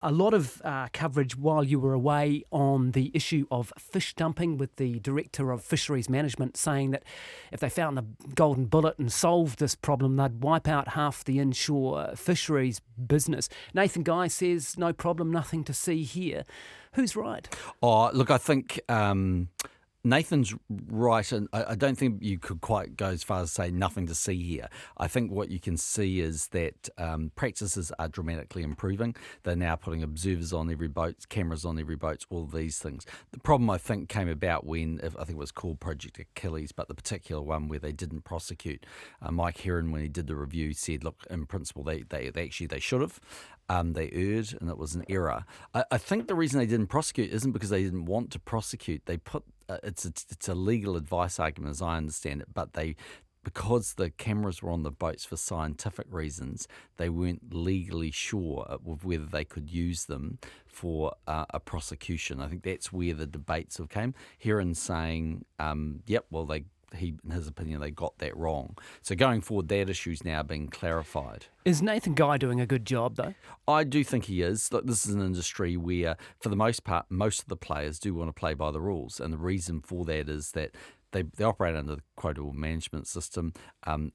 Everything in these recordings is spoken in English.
A lot of coverage while you were away on the issue of fish dumping, with the Director of Fisheries Management saying that if they found a golden bullet and solved this problem, they'd wipe out half the inshore fisheries business. Nathan Guy says, no problem, nothing to see here. Who's right? Oh, look, I think Nathan's right, and I don't think you could quite go as far as say nothing to see here. I think what you can see is that practices are dramatically improving. They're now putting observers on every boat, cameras on every boat, all of these things. The problem, I think, came about when, I think it was called Project Achilles, but the particular one where they didn't prosecute. Mike Heron, when he did the review, said, look, in principle, they should have. They erred, and it was an error. I think the reason they didn't prosecute isn't because they didn't want to prosecute. They put it's a legal advice argument, as I understand it, but because the cameras were on the boats for scientific reasons, they weren't legally sure of whether they could use them for a prosecution. I think that's where the debates have came. Heron saying, in his opinion, they got that wrong. So going forward, that issue's now being clarified. Is Nathan Guy doing a good job, though? I do think he is. Look, this is an industry where, for the most part, most of the players do want to play by the rules. And the reason for that is that they operate under the quotable management system.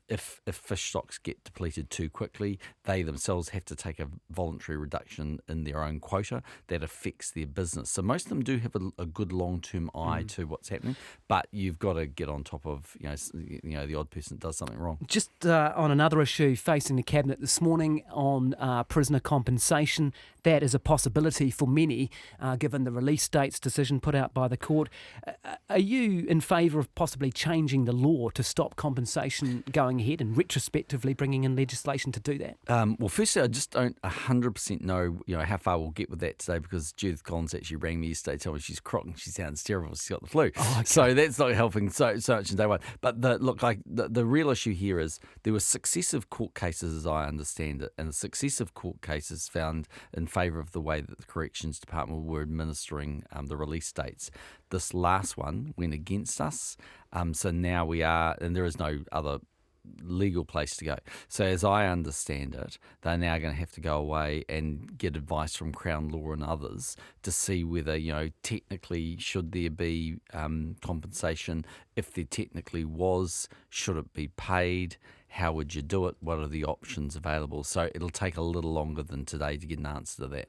If fish stocks get depleted too quickly, they themselves have to take a voluntary reduction in their own quota that affects their business. So most of them do have a good long-term eye to what's happening, but you've got to get on top of the odd person that does something wrong. Just on another issue facing the Cabinet this morning on prisoner compensation, that is a possibility for many, given the release dates decision put out by the court. Are you in favour of possibly changing the law to stop compensation going ahead and retrospectively bringing in legislation to do that? Well, firstly, I just don't 100% know how far we'll get with that today, because Judith Collins actually rang me yesterday, told me she's croaking, she sounds terrible, she's got the flu. Oh, okay. So that's not helping so much in day one. But the real issue here is there were successive court cases, as I understand it, and the successive court cases found in favour of the way that the Corrections Department were administering the release dates. This last one went against us. So now we are, and there is no other legal place to go. So as I understand it, they're now going to have to go away and get advice from Crown Law and others to see whether, technically should there be compensation. If there technically was, should it be paid? How would you do it? What are the options available? So it'll take a little longer than today to get an answer to that.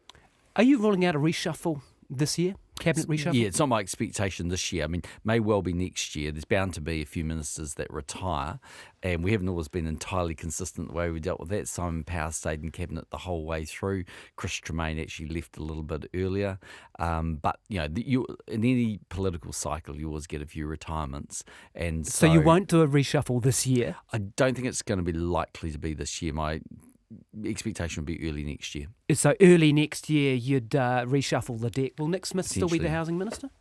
Are you ruling out a reshuffle this year? Cabinet reshuffle? Yeah, it's not my expectation this year. I mean, may well be next year. There's bound to be a few ministers that retire, and we haven't always been entirely consistent the way we dealt with that. Simon Power stayed in Cabinet the whole way through. Chris Tremaine actually left a little bit earlier. But, in any political cycle, you always get a few retirements. And so you won't do a reshuffle this year? I don't think it's going to be likely to be this year. My expectation would be early next year. So early next year you'd reshuffle the deck. Will Nick Smith still be the Housing Minister?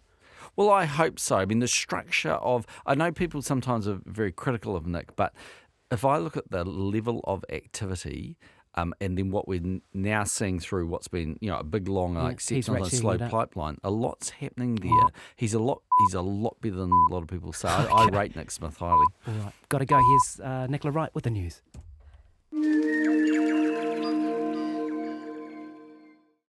Well, I hope so. I mean, the structure of... I know people sometimes are very critical of Nick, but if I look at the level of activity and then what we're now seeing through what's been, a big, long, exceptional and slow pipeline, a lot's happening there. Oh. He's a lot better than a lot of people say. I rate Nick Smith highly. All right. Got to go. Here's Nicola Wright with the news.